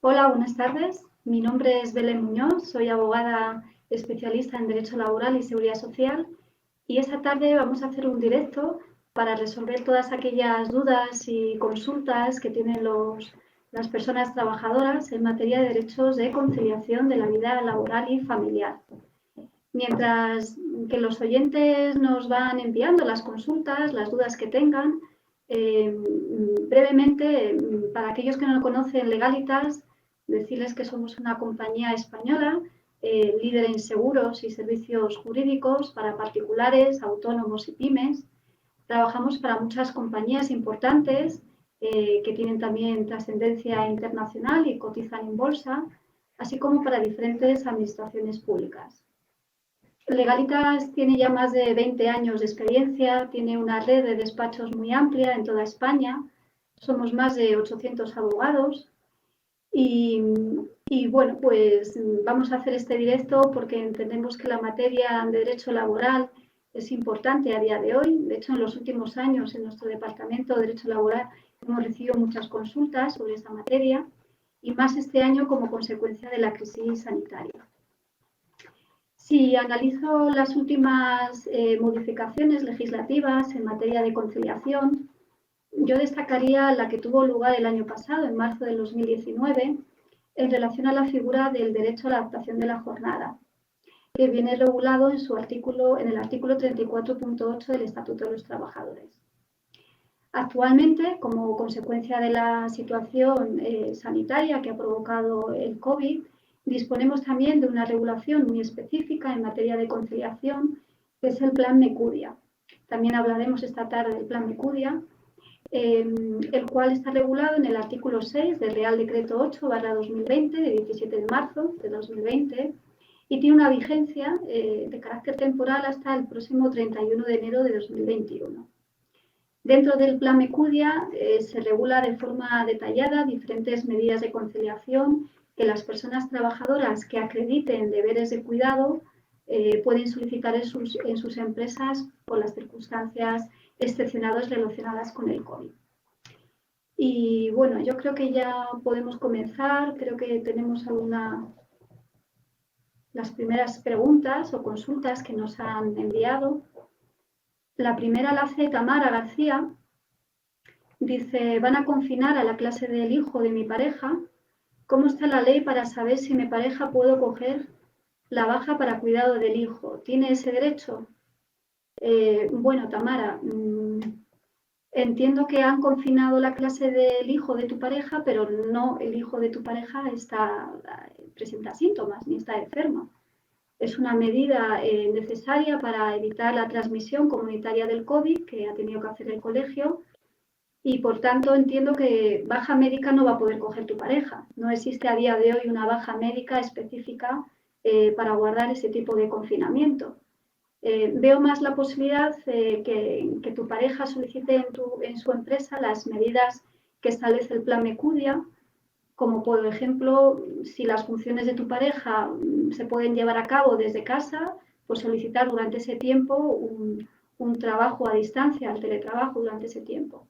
Hola, buenas tardes. Mi nombre es Belén Muñoz, soy abogada especialista en Derecho Laboral y Seguridad Social y esta tarde vamos a hacer un directo para resolver todas aquellas dudas y consultas que tienen las personas trabajadoras en materia de derechos de conciliación de la vida laboral y familiar. Mientras que los oyentes nos van enviando las consultas, las dudas que tengan, brevemente, para aquellos que no lo conocen, Legalitas, decirles que somos una compañía española, líder en seguros y servicios jurídicos para particulares, autónomos y pymes. Trabajamos para muchas compañías importantes que tienen también trascendencia internacional y cotizan en bolsa, así como para diferentes administraciones públicas. Legalitas tiene ya más de 20 años de experiencia, tiene una red de despachos muy amplia en toda España, somos más de 800 abogados y, bueno, pues vamos a hacer este directo porque entendemos que la materia de derecho laboral es importante a día de hoy. De hecho, en los últimos años en nuestro departamento de derecho laboral hemos recibido muchas consultas sobre esta materia y más este año como consecuencia de la crisis sanitaria. Si analizo las últimas modificaciones legislativas en materia de conciliación, yo destacaría la que tuvo lugar el año pasado, en marzo del 2019, en relación a la figura del derecho a la adaptación de la jornada, que viene regulado en el artículo 34.8 del Estatuto de los Trabajadores. Actualmente, como consecuencia de la situación sanitaria que ha provocado el COVID, disponemos también de una regulación muy específica en materia de conciliación, que es el Plan Mecudia. También hablaremos esta tarde del Plan Mecudia, el cual está regulado en el artículo 6 del Real Decreto 8/2020, de 17 de marzo de 2020, y tiene una vigencia de carácter temporal hasta el próximo 31 de enero de 2021. Dentro del Plan Mecudia se regula de forma detallada diferentes medidas de conciliación que las personas trabajadoras que acrediten deberes de cuidado pueden solicitar en sus empresas por las circunstancias excepcionales relacionadas con el COVID. Y bueno, yo creo que ya podemos comenzar. Creo que tenemos las primeras preguntas o consultas que nos han enviado. La primera la hace Tamara García. Dice, van a confinar a la clase del hijo de mi pareja. ¿Cómo está la ley para saber si mi pareja puede coger la baja para cuidado del hijo? ¿Tiene ese derecho? Bueno, Tamara, entiendo que han confinado la clase del hijo de tu pareja, pero no el hijo de tu pareja presenta síntomas ni está enfermo. Es una medida necesaria para evitar la transmisión comunitaria del COVID que ha tenido que hacer el colegio. Y por tanto entiendo que baja médica no va a poder coger tu pareja. No existe a día de hoy una baja médica específica para guardar ese tipo de confinamiento. Veo más la posibilidad que tu pareja solicite en su empresa las medidas que establece el Plan Mecudia, como por ejemplo, si las funciones de tu pareja se pueden llevar a cabo desde casa, pues solicitar durante ese tiempo un trabajo a distancia, el teletrabajo durante ese tiempo.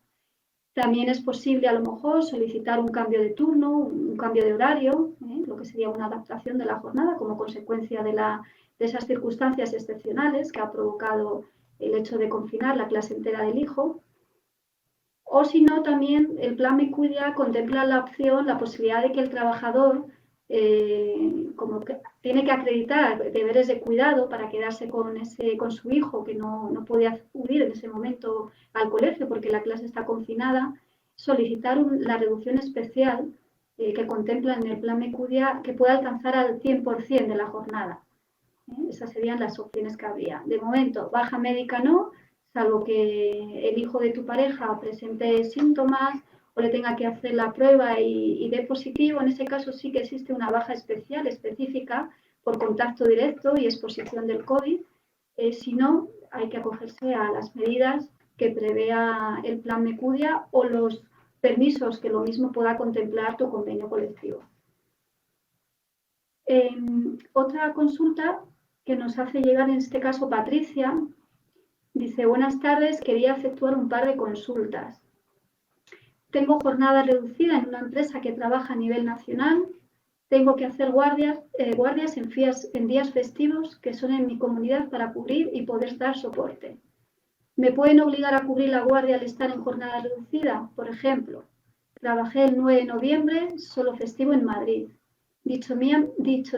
También es posible a lo mejor solicitar un cambio de turno, un cambio de horario, lo que sería una adaptación de la jornada como consecuencia de esas circunstancias excepcionales que ha provocado el hecho de confinar la clase entera del hijo. O si no, también el Plan Mecudia contempla la posibilidad de que el trabajador, como que tiene que acreditar deberes de cuidado para quedarse con su hijo que no puede acudir en ese momento al colegio porque la clase está confinada, solicitar la reducción especial que contempla en el Plan Mecudia que pueda alcanzar al 100% de la jornada. Esas serían las opciones que habría. De momento, baja médica no, salvo que el hijo de tu pareja presente síntomas o le tenga que hacer la prueba y dé positivo. En ese caso sí que existe una baja especial, específica, por contacto directo y exposición del COVID. Si no, hay que acogerse a las medidas que prevea el Plan Mecudia o los permisos que lo mismo pueda contemplar tu convenio colectivo. Otra consulta que nos hace llegar en este caso Patricia, dice, buenas tardes, quería efectuar un par de consultas. tengo jornada reducida en una empresa que trabaja a nivel nacional, tengo que hacer guardias en días festivos que son en mi comunidad para cubrir y poder dar soporte. ¿Me pueden obligar a cubrir la guardia al estar en jornada reducida? Por ejemplo, trabajé el 9 de noviembre, solo festivo en Madrid. Dicho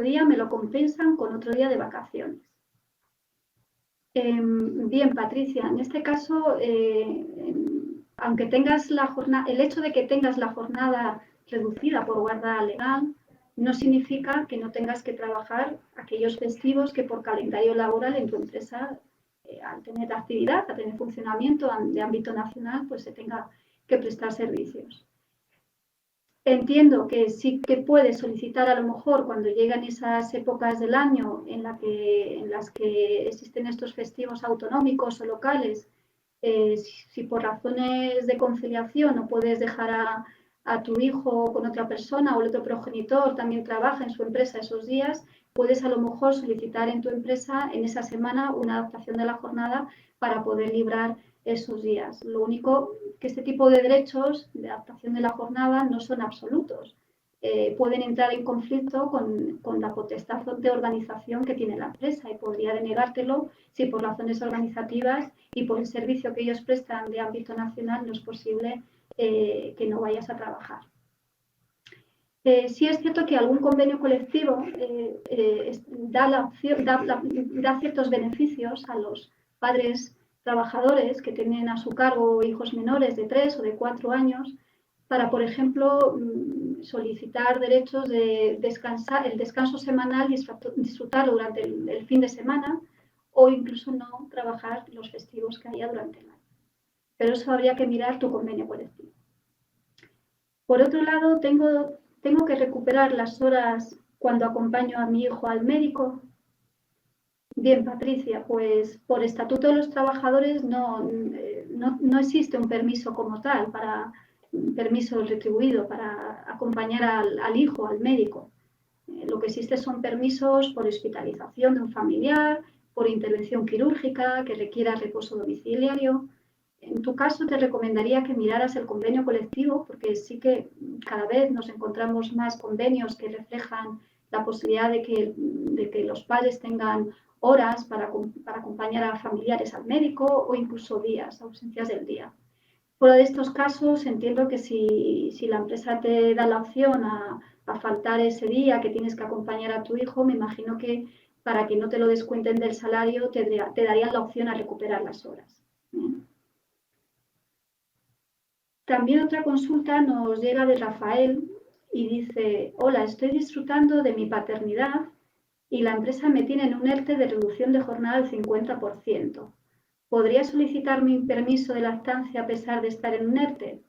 día me lo compensan con otro día de vacaciones. Bien, Patricia, en este caso, aunque tengas el hecho de que tengas la jornada reducida por guarda legal, no significa que no tengas que trabajar aquellos festivos que por calendario laboral en tu empresa, al tener actividad, al tener funcionamiento de ámbito nacional, pues se tenga que prestar servicios. Entiendo que sí que puedes solicitar a lo mejor cuando llegan esas épocas del año en las que existen estos festivos autonómicos o locales, si por razones de conciliación no puedes dejar a tu hijo con otra persona o el otro progenitor también trabaja en su empresa esos días, puedes a lo mejor solicitar en tu empresa en esa semana una adaptación de la jornada para poder librar esos días. Lo único que este tipo de derechos de adaptación de la jornada no son absolutos. Pueden entrar en conflicto con la potestad de organización que tiene la empresa y podría denegártelo si por razones organizativas y por el servicio que ellos prestan de ámbito nacional no es posible que no vayas a trabajar. Sí es cierto que algún convenio colectivo da ciertos beneficios a los padres trabajadores que tienen a su cargo hijos menores de 3 o de 4 años para, por ejemplo, solicitar derechos de descansar, el descanso semanal y disfrutarlo durante el fin de semana o incluso no trabajar los festivos que haya durante el año. Pero eso habría que mirar tu convenio colectivo. Por otro lado, tengo que recuperar las horas cuando acompaño a mi hijo al médico. Bien, Patricia, pues por estatuto de los trabajadores no existe un permiso como tal, un permiso retribuido para acompañar al hijo al médico. Lo que existe son permisos por hospitalización de un familiar, por intervención quirúrgica que requiera reposo domiciliario. En tu caso, te recomendaría que miraras el convenio colectivo, porque sí que cada vez nos encontramos más convenios que reflejan la posibilidad de que los padres tengan horas para acompañar a familiares al médico o incluso días, ausencias del día. Fuera de estos casos, entiendo que si la empresa te da la opción a faltar ese día que tienes que acompañar a tu hijo, me imagino que para que no te lo descuenten del salario, te darían la opción a recuperar las horas. También otra consulta nos llega de Rafael y dice: hola, estoy disfrutando de mi paternidad y la empresa me tiene en un ERTE de reducción de jornada del 50%. ¿Podría solicitar mi permiso de lactancia a pesar de estar en un ERTE?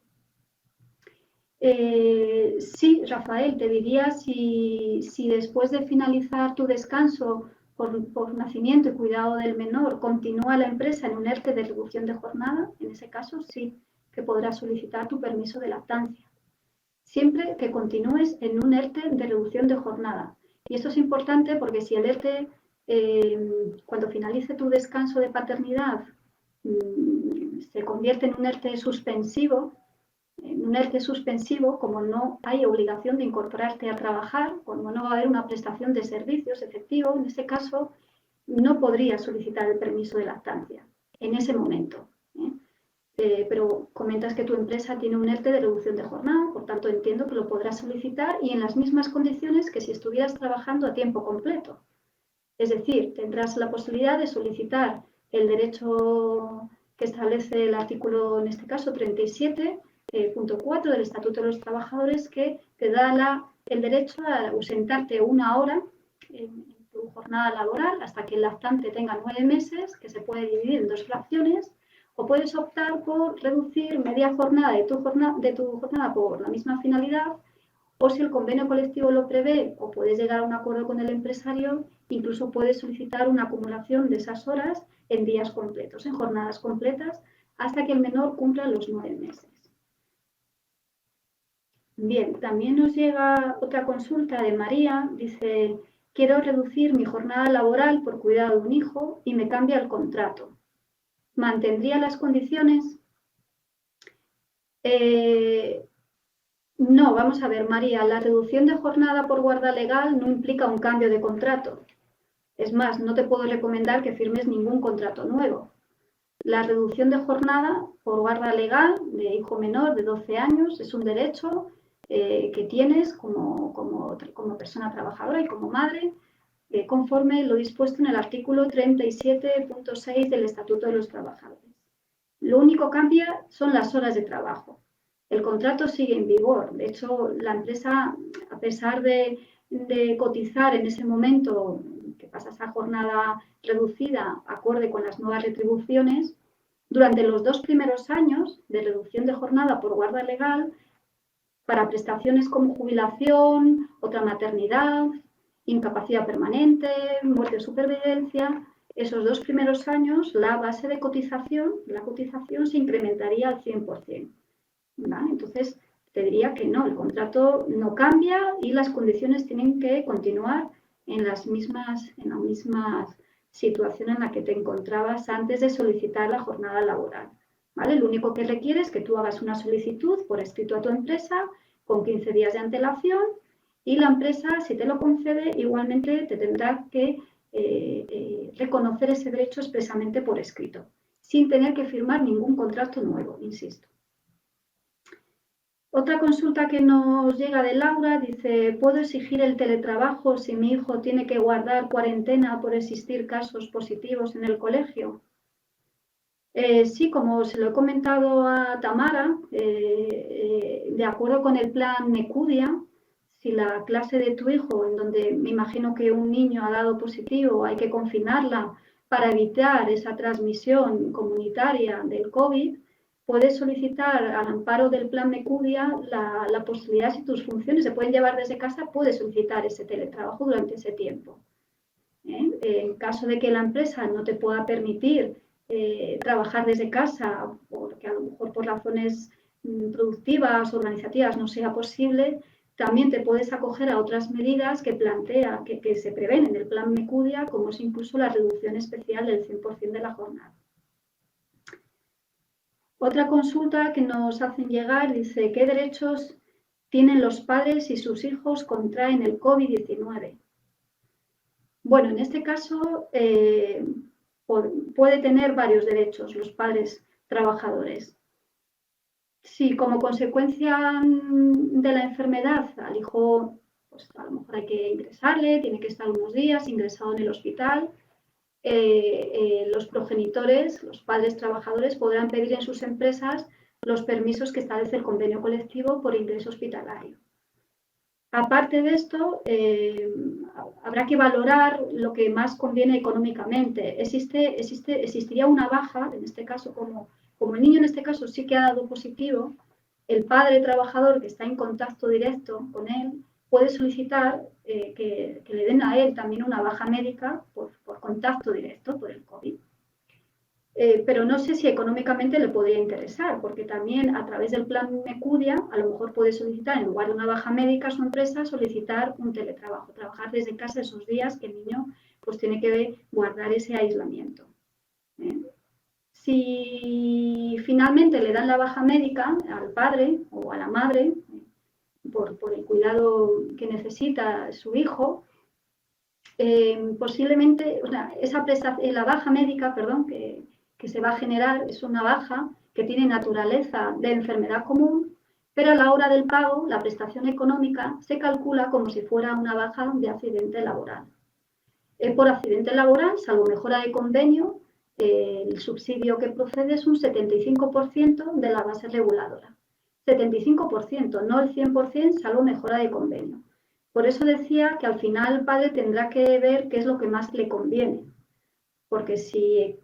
Sí, Rafael, te diría si después de finalizar tu descanso por nacimiento y cuidado del menor continúa la empresa en un ERTE de reducción de jornada, en ese caso sí que podrás solicitar tu permiso de lactancia. Siempre que continúes en un ERTE de reducción de jornada. Y esto es importante porque si el ERTE, cuando finalice tu descanso de paternidad, se convierte en un ERTE suspensivo, como no hay obligación de incorporarte a trabajar, como no va a haber una prestación de servicios efectivo, en ese caso no podrías solicitar el permiso de lactancia en ese momento. Pero comentas que tu empresa tiene un ERTE de reducción de jornada, por tanto entiendo que lo podrás solicitar y en las mismas condiciones que si estuvieras trabajando a tiempo completo. Es decir, tendrás la posibilidad de solicitar el derecho que establece el artículo, en este caso 37.4 del Estatuto de los Trabajadores, que te da el derecho a ausentarte una hora en tu jornada laboral hasta que el lactante tenga 9 meses, que se puede dividir en 2 fracciones. O puedes optar por reducir media jornada de tu jornada por la misma finalidad, o si el convenio colectivo lo prevé o puedes llegar a un acuerdo con el empresario, incluso puedes solicitar una acumulación de esas horas en días completos, en jornadas completas, hasta que el menor cumpla los 9 meses. Bien, también nos llega otra consulta de María, dice: quiero reducir mi jornada laboral por cuidado de un hijo y me cambia el contrato. ¿Mantendría las condiciones? No, vamos a ver, María, la reducción de jornada por guarda legal no implica un cambio de contrato. Es más, no te puedo recomendar que firmes ningún contrato nuevo. La reducción de jornada por guarda legal de hijo menor de 12 años es un derecho que tienes como persona trabajadora y como madre, conforme lo dispuesto en el artículo 37.6 del Estatuto de los Trabajadores. Lo único que cambia son las horas de trabajo. El contrato sigue en vigor. De hecho, la empresa, a pesar de cotizar en ese momento que pasa esa jornada reducida acorde con las nuevas retribuciones, durante los 2 primeros años de reducción de jornada por guarda legal, para prestaciones como jubilación, otra maternidad, incapacidad permanente, muerte o supervivencia, esos 2 primeros años la base de cotización, la cotización se incrementaría al 100%. ¿Vale? Entonces, te diría que no, el contrato no cambia y las condiciones tienen que continuar en la misma situación en la que te encontrabas antes de solicitar la jornada laboral. ¿Vale? Lo único que requiere es que tú hagas una solicitud por escrito a tu empresa con 15 días de antelación y la empresa, si te lo concede, igualmente te tendrá que reconocer ese derecho expresamente por escrito, sin tener que firmar ningún contrato nuevo, insisto. Otra consulta que nos llega de Laura dice, ¿puedo exigir el teletrabajo si mi hijo tiene que guardar cuarentena por existir casos positivos en el colegio? Sí, como se lo he comentado a Tamara, de acuerdo con el plan Necudia, si la clase de tu hijo, en donde me imagino que un niño ha dado positivo, hay que confinarla para evitar esa transmisión comunitaria del COVID, puedes solicitar al amparo del plan Necudia la posibilidad, si tus funciones se pueden llevar desde casa, puedes solicitar ese teletrabajo durante ese tiempo. En caso de que la empresa no te pueda permitir trabajar desde casa, porque a lo mejor por razones productivas, organizativas no sea posible, también te puedes acoger a otras medidas que plantea, que se prevén en el plan Necudia, como es incluso la reducción especial del 100% de la jornada. Otra consulta que nos hacen llegar dice, ¿qué derechos tienen los padres si sus hijos contraen el COVID-19? Bueno, en este caso puede tener varios derechos los padres trabajadores. Si como consecuencia de la enfermedad al hijo, pues a lo mejor hay que ingresarle, tiene que estar unos días ingresado en el hospital, los progenitores, los padres trabajadores podrán pedir en sus empresas los permisos que establece el convenio colectivo por ingreso hospitalario. Aparte de esto, habrá que valorar lo que más conviene económicamente. Existiría una baja, en este caso, como el niño en este caso sí que ha dado positivo, el padre trabajador que está en contacto directo con él puede solicitar que le den a él también una baja médica por contacto directo por el COVID. Pero no sé si económicamente le podría interesar, porque también a través del plan Necudia a lo mejor puede solicitar, en lugar de una baja médica a su empresa, solicitar un teletrabajo, trabajar desde casa esos días que el niño pues tiene que guardar ese aislamiento. Si finalmente le dan la baja médica al padre o a la madre por el cuidado que necesita su hijo, posiblemente, o sea, la baja médica, perdón, que se va a generar es una baja que tiene naturaleza de enfermedad común, pero a la hora del pago, la prestación económica se calcula como si fuera una baja de accidente laboral. Por accidente laboral, salvo mejora de convenio, el subsidio que procede es un 75% de la base reguladora. 75%, no el 100%, salvo mejora de convenio. Por eso decía que al final el padre tendrá que ver qué es lo que más le conviene, porque si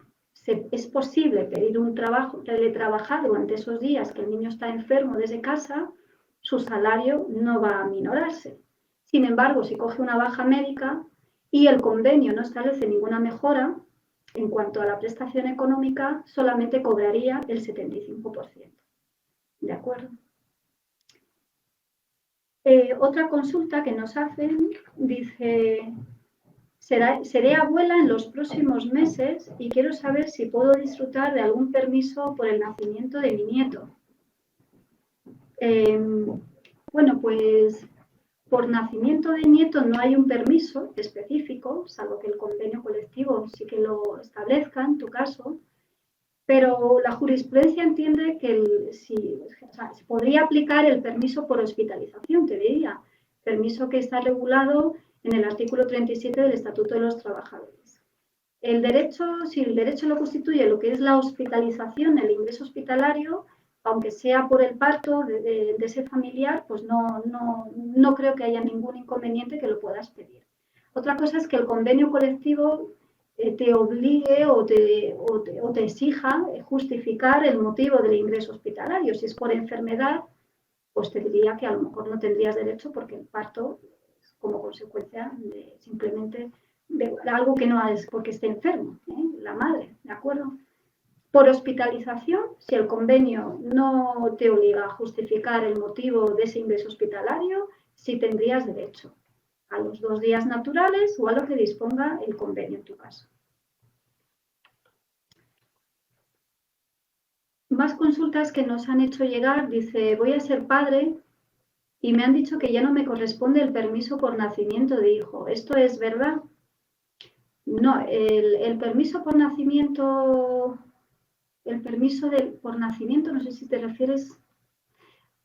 es posible pedir un trabajo, teletrabajar durante esos días que el niño está enfermo desde casa, su salario no va a minorarse. Sin embargo, si coge una baja médica y el convenio no establece ninguna mejora, en cuanto a la prestación económica, solamente cobraría el 75%. ¿De acuerdo? Otra consulta que nos hacen dice, seré abuela en los próximos meses y quiero saber si puedo disfrutar de algún permiso por el nacimiento de mi nieto. Bueno, pues por nacimiento de nieto no hay un permiso específico, salvo que el convenio colectivo sí que lo establezca en tu caso, pero la jurisprudencia entiende que se podría aplicar el permiso por hospitalización, te diría, permiso que está regulado en el artículo 37 del Estatuto de los Trabajadores. El derecho, si el derecho lo constituye lo que es la hospitalización, el ingreso hospitalario, aunque sea por el parto de ese familiar, pues no creo que haya ningún inconveniente que lo puedas pedir. Otra cosa es que el convenio colectivo te obligue o te exija justificar el motivo del ingreso hospitalario. Si es por enfermedad, pues te diría que a lo mejor no tendrías derecho porque el parto es como consecuencia de simplemente de algo que no es porque esté enfermo, la madre, ¿de acuerdo? Por hospitalización, si el convenio no te obliga a justificar el motivo de ese ingreso hospitalario, sí tendrías derecho a los 2 días naturales o a lo que disponga el convenio en tu caso. Más consultas que nos han hecho llegar, dice, voy a ser padre y me han dicho que ya no me corresponde el permiso por nacimiento de hijo. ¿Esto es verdad? No, el permiso por nacimiento, por nacimiento, no sé si te refieres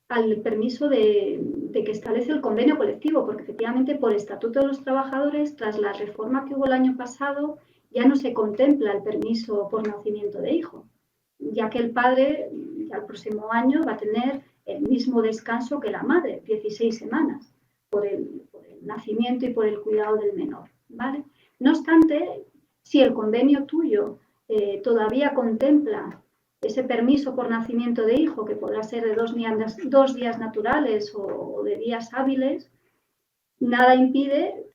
al permiso de que establece el convenio colectivo, porque efectivamente por Estatuto de los Trabajadores, tras la reforma que hubo el año pasado, ya no se contempla el permiso por nacimiento de hijo, ya que el padre ya el próximo año va a tener el mismo descanso que la madre, 16 semanas, por el nacimiento y por el cuidado del menor, ¿vale? No obstante, si el convenio tuyo todavía contempla ese permiso por nacimiento de hijo, que podrá ser de 2 días naturales o de días hábiles, nada impide,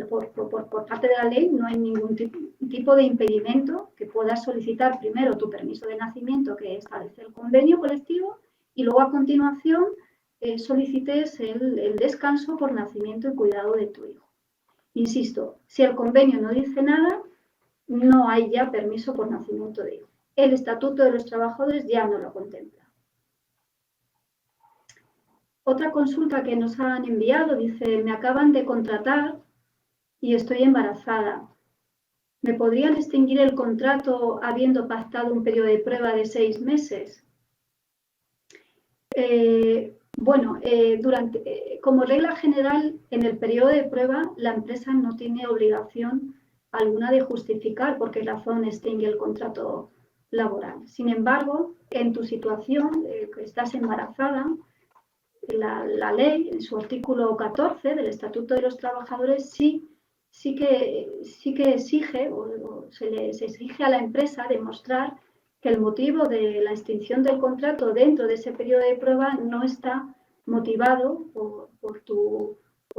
por parte de la ley, no hay ningún tipo de impedimento que puedas solicitar primero tu permiso de nacimiento que establece el convenio colectivo y luego a continuación solicites el descanso por nacimiento y cuidado de tu hijo. Insisto, si el convenio no dice nada, no hay ya permiso por nacimiento de hijo. El Estatuto de los Trabajadores ya no lo contempla. Otra consulta que nos han enviado dice, me acaban de contratar y estoy embarazada. ¿Me podrían extinguir el contrato habiendo pactado un periodo de prueba de 6 meses? Como regla general, en el periodo de prueba, la empresa no tiene obligación alguna de justificar por qué razón extingue el contrato laboral. Sin embargo, en tu situación, que estás embarazada, la ley, en su artículo 14 del Estatuto de los Trabajadores, sí que exige, se exige a la empresa demostrar que el motivo de la extinción del contrato dentro de ese periodo de prueba no está motivado por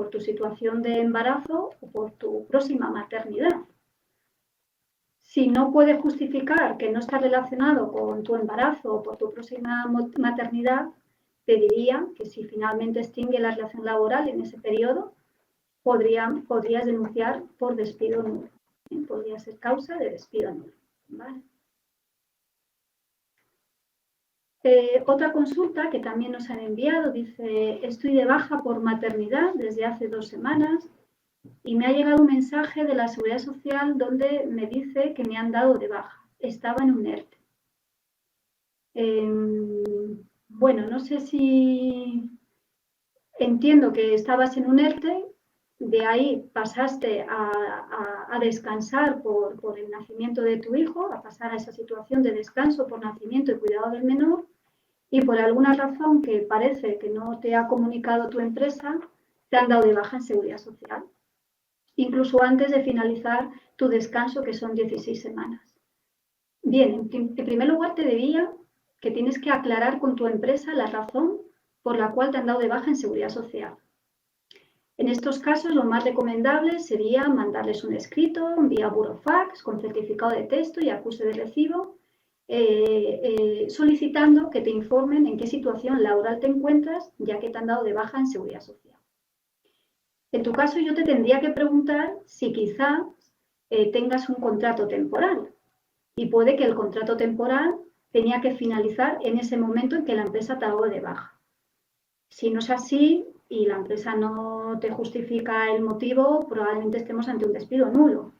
tu situación de embarazo o por tu próxima maternidad. Si no puede justificar que no está relacionado con tu embarazo o por tu próxima maternidad, te diría que si finalmente extingue la relación laboral en ese periodo, podrías denunciar por despido nulo. Podría ser causa de despido nulo. ¿Vale? Otra consulta que también nos han enviado dice, estoy de baja por maternidad desde hace 2 semanas y me ha llegado un mensaje de la Seguridad Social donde me dice que me han dado de baja. Estaba en un ERTE. Bueno, no sé si entiendo que estabas en un ERTE, de ahí pasaste a descansar por el nacimiento de tu hijo, a pasar a esa situación de descanso por nacimiento y cuidado del menor, y por alguna razón que parece que no te ha comunicado tu empresa, te han dado de baja en Seguridad Social, incluso antes de finalizar tu descanso, que son 16 semanas. Bien, en primer lugar te diría que tienes que aclarar con tu empresa la razón por la cual te han dado de baja en Seguridad Social. En estos casos, lo más recomendable sería mandarles un escrito vía burofax con certificado de texto y acuse de recibo, solicitando que te informen en qué situación laboral te encuentras, ya que te han dado de baja en Seguridad Social. En tu caso, yo te tendría que preguntar si quizá tengas un contrato temporal y puede que el contrato temporal tenía que finalizar en ese momento en que la empresa te ha dado de baja. Si no es así y la empresa no te justifica el motivo, probablemente estemos ante un despido nulo.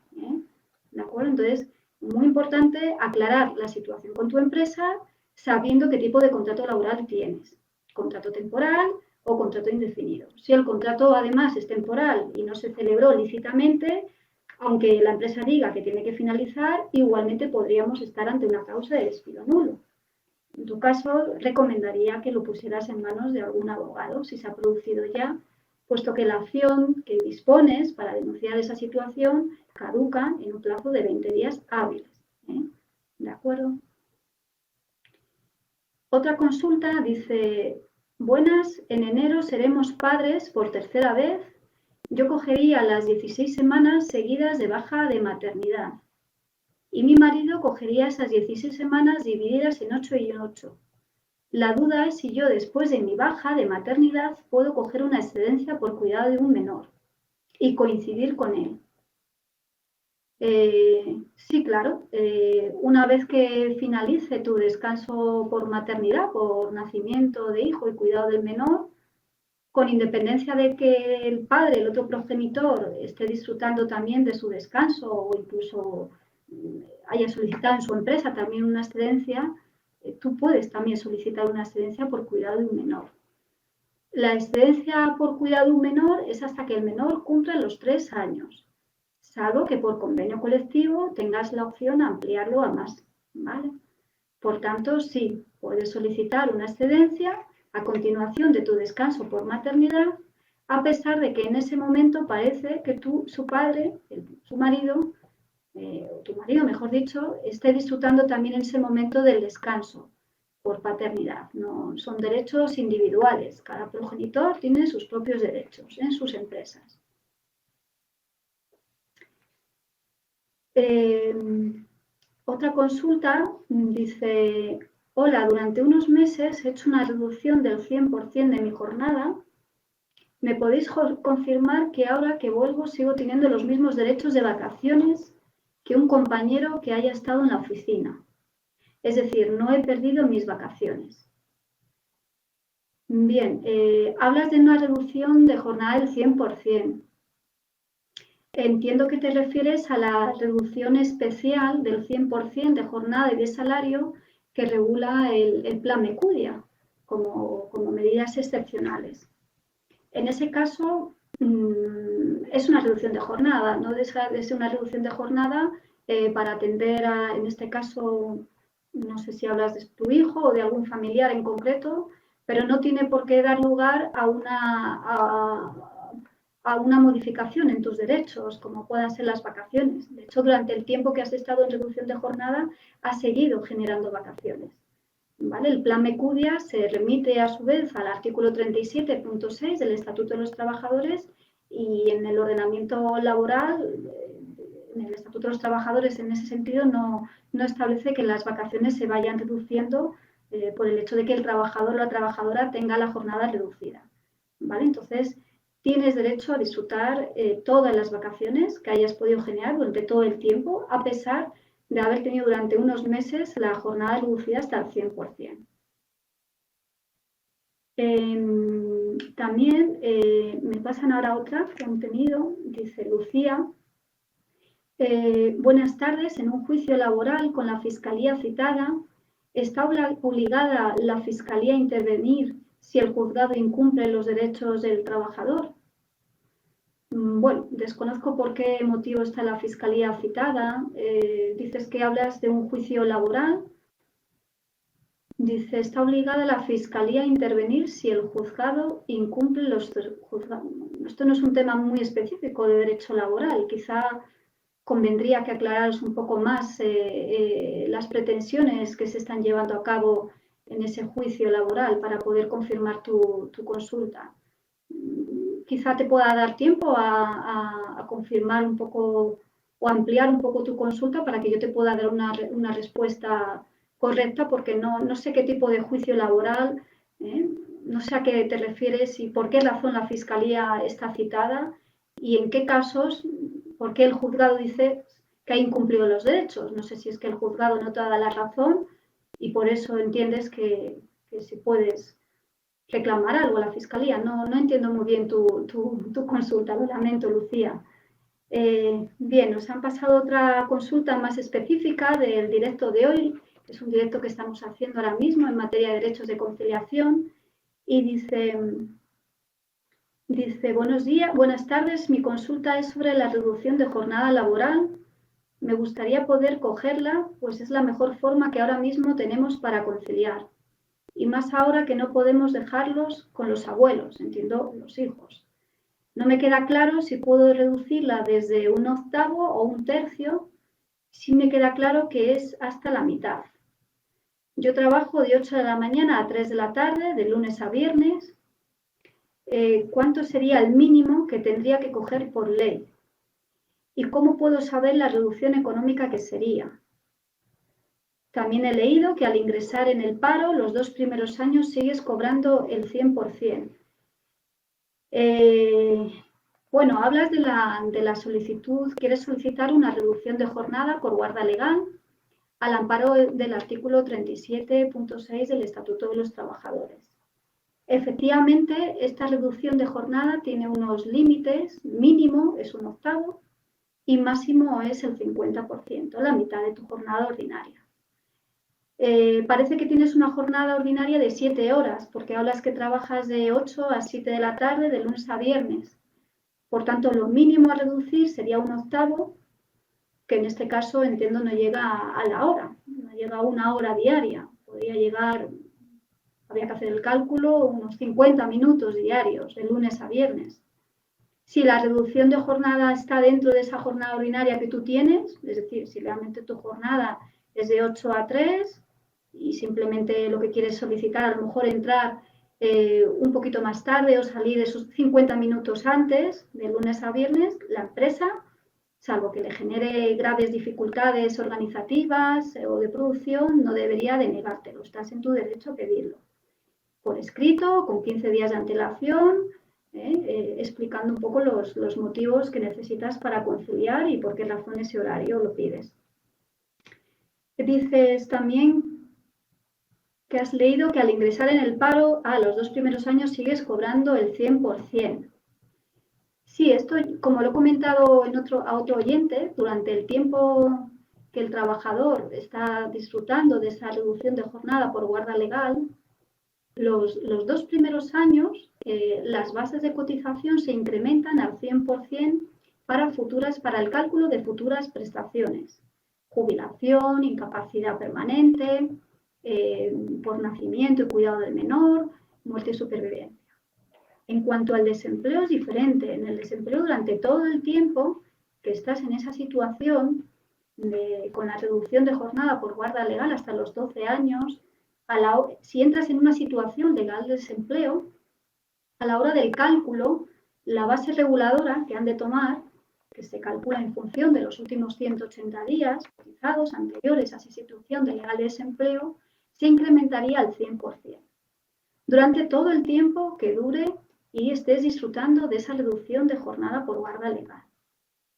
¿De acuerdo? Entonces, muy importante aclarar la situación con tu empresa sabiendo qué tipo de contrato laboral tienes. Contrato temporal o contrato indefinido. Si el contrato además es temporal y no se celebró lícitamente, aunque la empresa diga que tiene que finalizar, igualmente podríamos estar ante una causa de despido nulo. En tu caso, recomendaría que lo pusieras en manos de algún abogado si se ha producido ya, puesto que la acción que dispones para denunciar esa situación caduca en un plazo de 20 días hábiles. ¿De acuerdo? Otra consulta dice, buenas, en enero seremos padres por tercera vez. Yo cogería las 16 semanas seguidas de baja de maternidad y mi marido cogería esas 16 semanas divididas en 8 y en 8. La duda es si yo después de mi baja de maternidad puedo coger una excedencia por cuidado de un menor y coincidir con él. Sí, claro. Una vez que finalice tu descanso por maternidad, por nacimiento de hijo y cuidado del menor, con independencia de que el padre, el otro progenitor, esté disfrutando también de su descanso o incluso haya solicitado en su empresa también una excedencia, tú puedes también solicitar una excedencia por cuidado de un menor. La excedencia por cuidado de un menor es hasta que el menor cumpla los 3 años, salvo que por convenio colectivo tengas la opción a ampliarlo a más. ¿Vale? Por tanto, sí, puedes solicitar una excedencia a continuación de tu descanso por maternidad, a pesar de que en ese momento parece que su padre, su marido, o tu marido, mejor dicho, esté disfrutando también en ese momento del descanso por paternidad. No, son derechos individuales. Cada progenitor tiene sus propios derechos en sus empresas. Otra consulta dice, hola, durante unos meses he hecho una reducción del 100% de mi jornada. ¿Me podéis confirmar que ahora que vuelvo sigo teniendo los mismos derechos de vacaciones que un compañero que haya estado en la oficina? Es decir, no he perdido mis vacaciones. Bien, hablas de una reducción de jornada del 100%. Entiendo que te refieres a la reducción especial del 100% de jornada y de salario que regula el Plan Mecudia como medidas excepcionales. En ese caso, es una reducción de jornada, no deja de ser una reducción de jornada para atender a, en este caso, no sé si hablas de tu hijo o de algún familiar en concreto, pero no tiene por qué dar lugar a una modificación en tus derechos, como puedan ser las vacaciones. De hecho, durante el tiempo que has estado en reducción de jornada, has seguido generando vacaciones. ¿Vale? El plan Mecudia se remite a su vez al artículo 37.6 del Estatuto de los Trabajadores y en el ordenamiento laboral, en el Estatuto de los Trabajadores en ese sentido no establece que las vacaciones se vayan reduciendo por el hecho de que el trabajador o la trabajadora tenga la jornada reducida. ¿Vale? Entonces, tienes derecho a disfrutar todas las vacaciones que hayas podido generar durante todo el tiempo, a pesar de haber tenido durante unos meses la jornada reducida hasta el 100%. También me pasan ahora otra que han tenido, dice Lucía. Buenas tardes, en un juicio laboral con la Fiscalía citada, ¿está obligada la Fiscalía a intervenir si el juzgado incumple los derechos del trabajador? Bueno, desconozco por qué motivo está la Fiscalía citada. Dices que hablas de un juicio laboral. Dice, está obligada la Fiscalía a intervenir si el juzgado incumple los juzgados. Esto no es un tema muy específico de derecho laboral. Quizá convendría que aclararas un poco más las pretensiones que se están llevando a cabo en ese juicio laboral para poder confirmar tu consulta. Quizá te pueda dar tiempo a confirmar un poco o ampliar un poco tu consulta para que yo te pueda dar una respuesta correcta, porque no sé qué tipo de juicio laboral, no sé a qué te refieres y por qué razón la Fiscalía está citada y en qué casos, por qué el juzgado dice que ha incumplido los derechos. No sé si es que el juzgado no te da la razón y por eso entiendes que si puedes reclamar algo a la Fiscalía. No entiendo muy bien tu consulta, lo lamento, Lucía. Bien, nos han pasado otra consulta más específica del directo de hoy. Es un directo que estamos haciendo ahora mismo en materia de derechos de conciliación. Y dice, buenos días, buenas tardes. Mi consulta es sobre la reducción de jornada laboral. Me gustaría poder cogerla, pues es la mejor forma que ahora mismo tenemos para conciliar. Y más ahora que no podemos dejarlos con los abuelos, entiendo, los hijos. No me queda claro si puedo reducirla desde un octavo o un tercio. Sí me queda claro que es hasta la mitad. Yo trabajo de 8 de la mañana a 3 de la tarde, de lunes a viernes. ¿Cuánto sería el mínimo que tendría que coger por ley? ¿Y cómo puedo saber la reducción económica que sería? También he leído que al ingresar en el paro, los 2 primeros años sigues cobrando el 100%. Bueno, hablas de la solicitud, quieres solicitar una reducción de jornada por guarda legal al amparo del artículo 37.6 del Estatuto de los Trabajadores. Efectivamente, esta reducción de jornada tiene unos límites, mínimo es un octavo y máximo es el 50%, la mitad de tu jornada ordinaria. Parece que tienes una jornada ordinaria de 7 horas, porque hablas que trabajas de 8 a 7 de la tarde, de lunes a viernes. Por tanto, lo mínimo a reducir sería un octavo, que en este caso entiendo no llega a la hora, no llega a 1 hora diaria. Podría llegar, habría que hacer el cálculo, unos 50 minutos diarios, de lunes a viernes. Si la reducción de jornada está dentro de esa jornada ordinaria que tú tienes, es decir, si realmente tu jornada es de 8 a 3 y simplemente lo que quieres solicitar, a lo mejor entrar un poquito más tarde o salir esos 50 minutos antes, de lunes a viernes, la empresa, salvo que le genere graves dificultades organizativas o de producción, no debería denegártelo. Estás en tu derecho a pedirlo. Por escrito, con 15 días de antelación, explicando un poco los motivos que necesitas para conciliar y por qué razón ese horario lo pides. Dices también que has leído que al ingresar en el paro, los 2 primeros años sigues cobrando el 100%. Sí, esto, como lo he comentado a otro oyente, durante el tiempo que el trabajador está disfrutando de esa reducción de jornada por guarda legal, los 2 primeros años las bases de cotización se incrementan al 100% para el cálculo de futuras prestaciones. Jubilación, incapacidad permanente, por nacimiento y cuidado del menor, muerte y supervivencia. En cuanto al desempleo es diferente. En el desempleo durante todo el tiempo que estás en esa situación, con la reducción de jornada por guarda legal hasta los 12 años, si entras en una situación legal de desempleo, a la hora del cálculo, la base reguladora que han de tomar, que se calcula en función de los últimos 180 días cotizados anteriores a esa situación de legal de desempleo, se incrementaría al 100%. Durante todo el tiempo que dure y estés disfrutando de esa reducción de jornada por guarda legal.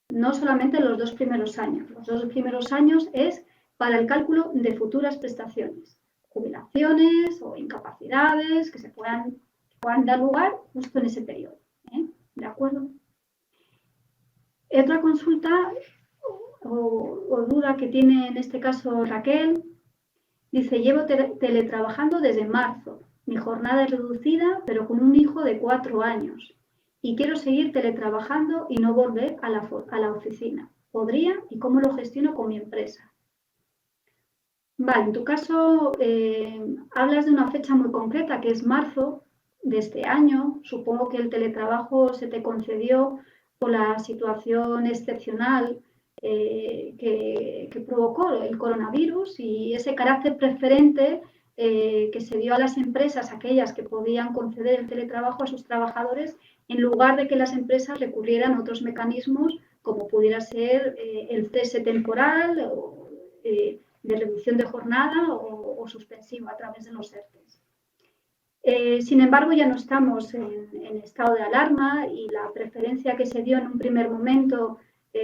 No solamente los 2 primeros años. Los 2 primeros años es para el cálculo de futuras prestaciones, jubilaciones o incapacidades que puedan dar lugar justo en ese periodo. ¿De acuerdo? Otra consulta o duda que tiene en este caso Raquel, dice, llevo teletrabajando desde marzo. Mi jornada es reducida, pero con un hijo de 4 años. Y quiero seguir teletrabajando y no volver a la oficina. ¿Podría? ¿Y cómo lo gestiono con mi empresa? Vale, en tu caso hablas de una fecha muy concreta, que es marzo de este año. Supongo que el teletrabajo se te concedió por la situación excepcional que provocó el coronavirus y ese carácter preferente que se dio a las empresas, aquellas que podían conceder el teletrabajo a sus trabajadores, en lugar de que las empresas recurrieran a otros mecanismos como pudiera ser el cese temporal o de reducción de jornada o suspensivo a través de los ERTEs. Sin embargo, ya no estamos en estado de alarma y la preferencia que se dio en un primer momento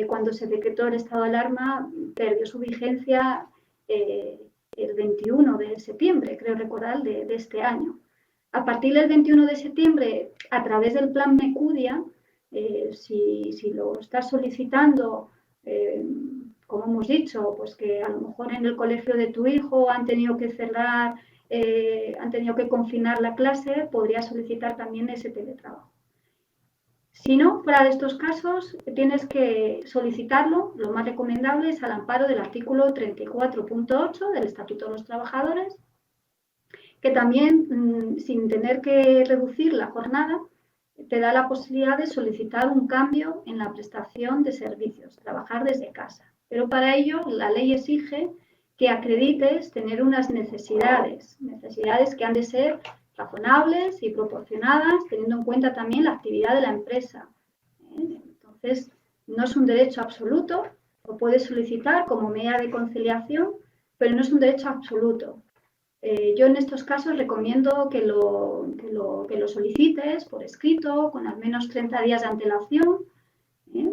cuando se decretó el estado de alarma perdió su vigencia el 21 de septiembre, creo recordar, de este año. A partir del 21 de septiembre, a través del plan Mecudia, si lo estás solicitando, como hemos dicho, pues que a lo mejor en el colegio de tu hijo han tenido que cerrar, han tenido que confinar la clase, podrías solicitar también ese teletrabajo. Si no, fuera de estos casos, tienes que solicitarlo, lo más recomendable es al amparo del artículo 34.8 del Estatuto de los Trabajadores, que también, sin tener que reducir la jornada, te da la posibilidad de solicitar un cambio en la prestación de servicios, trabajar desde casa. Pero para ello la ley exige que acredites tener unas necesidades que han de ser razonables y proporcionadas, teniendo en cuenta también la actividad de la empresa. Entonces, no es un derecho absoluto, lo puedes solicitar como medida de conciliación, pero no es un derecho absoluto. Yo en estos casos recomiendo que lo solicites por escrito, con al menos 30 días de antelación, ¿eh?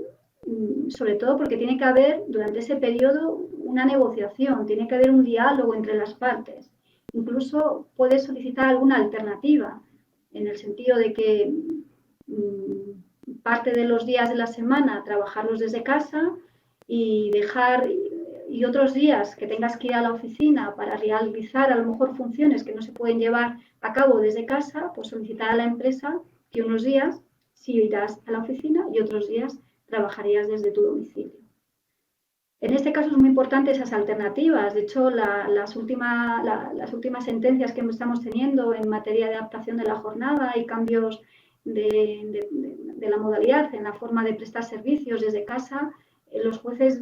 Sobre todo porque tiene que haber durante ese periodo una negociación, tiene que haber un diálogo entre las partes. Incluso puedes solicitar alguna alternativa, en el sentido de que parte de los días de la semana trabajarlos desde casa y dejar y otros días que tengas que ir a la oficina para realizar a lo mejor funciones que no se pueden llevar a cabo desde casa, pues solicitar a la empresa que unos días sí irás a la oficina y otros días trabajarías desde tu domicilio. En este caso es muy importante esas alternativas. De hecho, las últimas sentencias que estamos teniendo en materia de adaptación de la jornada y cambios de la modalidad en la forma de prestar servicios desde casa, los jueces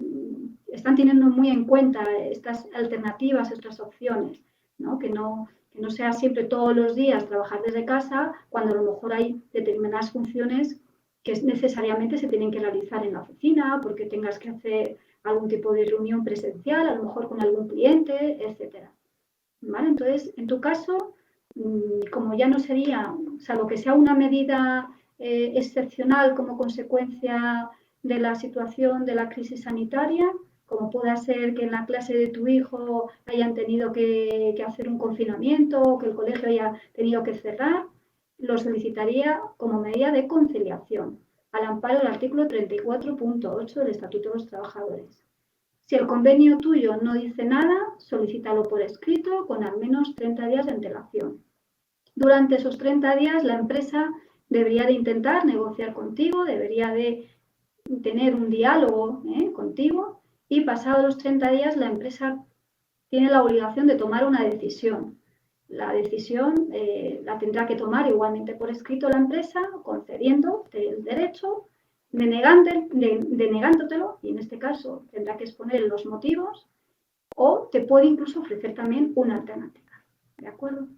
están teniendo muy en cuenta estas alternativas, estas opciones, ¿no? Que no sea siempre todos los días trabajar desde casa, cuando a lo mejor hay determinadas funciones que necesariamente se tienen que realizar en la oficina, porque tengas que hacer algún tipo de reunión presencial, a lo mejor con algún cliente, etcétera. ¿Vale? Entonces, en tu caso, como ya no sería, salvo que sea una medida excepcional como consecuencia de la situación de la crisis sanitaria, como pueda ser que en la clase de tu hijo hayan tenido que hacer un confinamiento o que el colegio haya tenido que cerrar, lo solicitaría como medida de conciliación, al amparo del artículo 34.8 del Estatuto de los Trabajadores. Si el convenio tuyo no dice nada, solicítalo por escrito con al menos 30 días de antelación. Durante esos 30 días, la empresa debería de intentar negociar contigo, debería de tener un diálogo contigo, y pasados los 30 días la empresa tiene la obligación de tomar una decisión. La decisión la tendrá que tomar igualmente por escrito la empresa, concediéndote el derecho, denegándotelo, y en este caso tendrá que exponer los motivos, o te puede incluso ofrecer también una alternativa. ¿De acuerdo?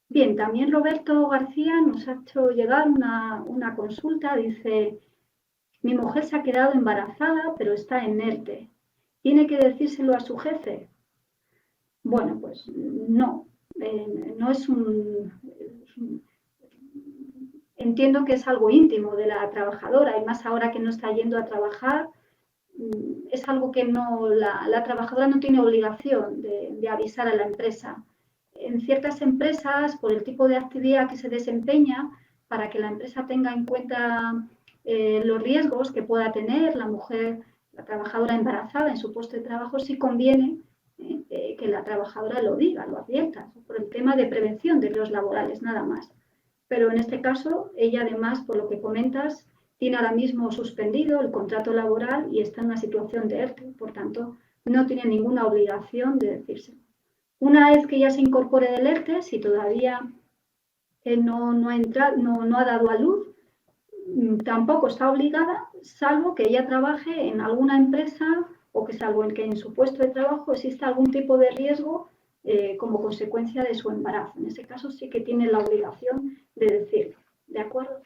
Bien, también Roberto García nos ha hecho llegar una consulta. Dice: mi mujer se ha quedado embarazada, pero está en ERTE. ¿Tiene que decírselo a su jefe? Bueno, pues no. No es entiendo que es algo íntimo de la trabajadora, y más ahora que no está yendo a trabajar, es algo que no, la trabajadora no tiene obligación de avisar a la empresa. En ciertas empresas, por el tipo de actividad que se desempeña, para que la empresa tenga en cuenta los riesgos que pueda tener la mujer, la trabajadora embarazada en su puesto de trabajo, sí conviene que la trabajadora lo diga, lo advierta, por el tema de prevención de riesgos laborales, nada más. Pero en este caso, ella además, por lo que comentas, tiene ahora mismo suspendido el contrato laboral y está en una situación de ERTE, por tanto, no tiene ninguna obligación de decírselo. Una vez que ya se incorpore del ERTE, si todavía no ha dado a luz, tampoco está obligada, salvo que ella trabaje en alguna empresa o que salvo en que en su puesto de trabajo exista algún tipo de riesgo como consecuencia de su embarazo. En ese caso sí que tiene la obligación de decirlo. ¿De acuerdo?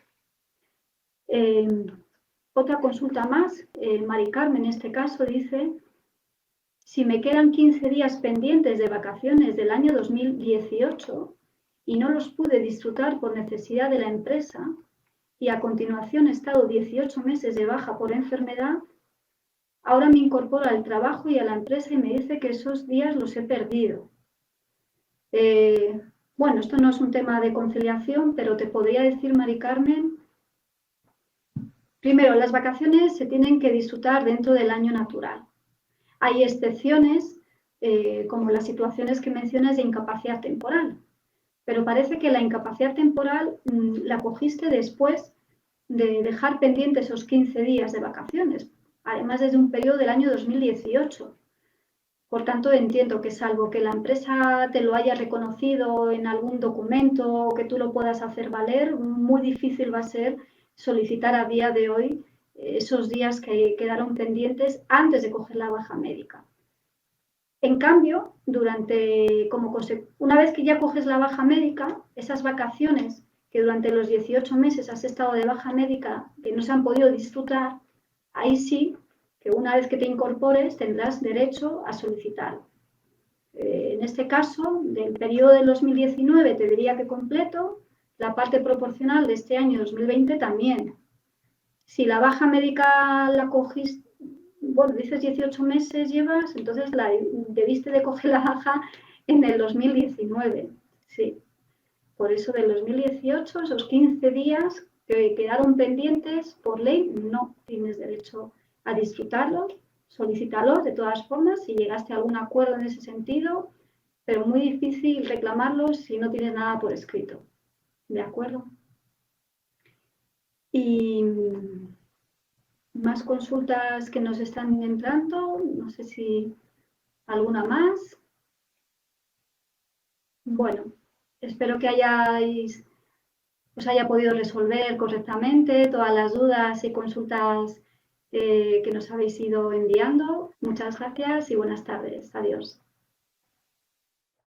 Otra consulta más. Mari Carmen en este caso dice: si me quedan 15 días pendientes de vacaciones del año 2018 y no los pude disfrutar por necesidad de la empresa, y a continuación he estado 18 meses de baja por enfermedad, ahora me incorporo al trabajo y a la empresa y me dice que esos días los he perdido. Bueno, esto no es un tema de conciliación, pero te podría decir, Mari Carmen, primero, las vacaciones se tienen que disfrutar dentro del año natural. Hay excepciones, como las situaciones que mencionas de incapacidad temporal, pero parece que la incapacidad temporal la cogiste después de dejar pendientes esos 15 días de vacaciones, además desde un periodo del año 2018. Por tanto, entiendo que salvo que la empresa te lo haya reconocido en algún documento o que tú lo puedas hacer valer, muy difícil va a ser solicitar a día de hoy esos días que quedaron pendientes antes de coger la baja médica. En cambio, una vez que ya coges la baja médica, esas vacaciones que durante los 18 meses has estado de baja médica, que no se han podido disfrutar, ahí sí que una vez que te incorpores tendrás derecho a solicitar. En este caso, del periodo del 2019 te diría que completo, la parte proporcional de este año 2020 también. Si la baja médica la cogiste, bueno, dices 18 meses llevas, entonces debiste de coger la baja en el 2019, sí. Por eso del 2018, esos 15 días que quedaron pendientes por ley, no tienes derecho a disfrutarlos, solicítalos de todas formas si llegaste a algún acuerdo en ese sentido, pero muy difícil reclamarlos si no tienes nada por escrito. ¿De acuerdo? Y más consultas que nos están entrando, no sé si alguna más. Bueno, espero que os haya podido resolver correctamente todas las dudas y consultas que nos habéis ido enviando. Muchas gracias y buenas tardes. Adiós.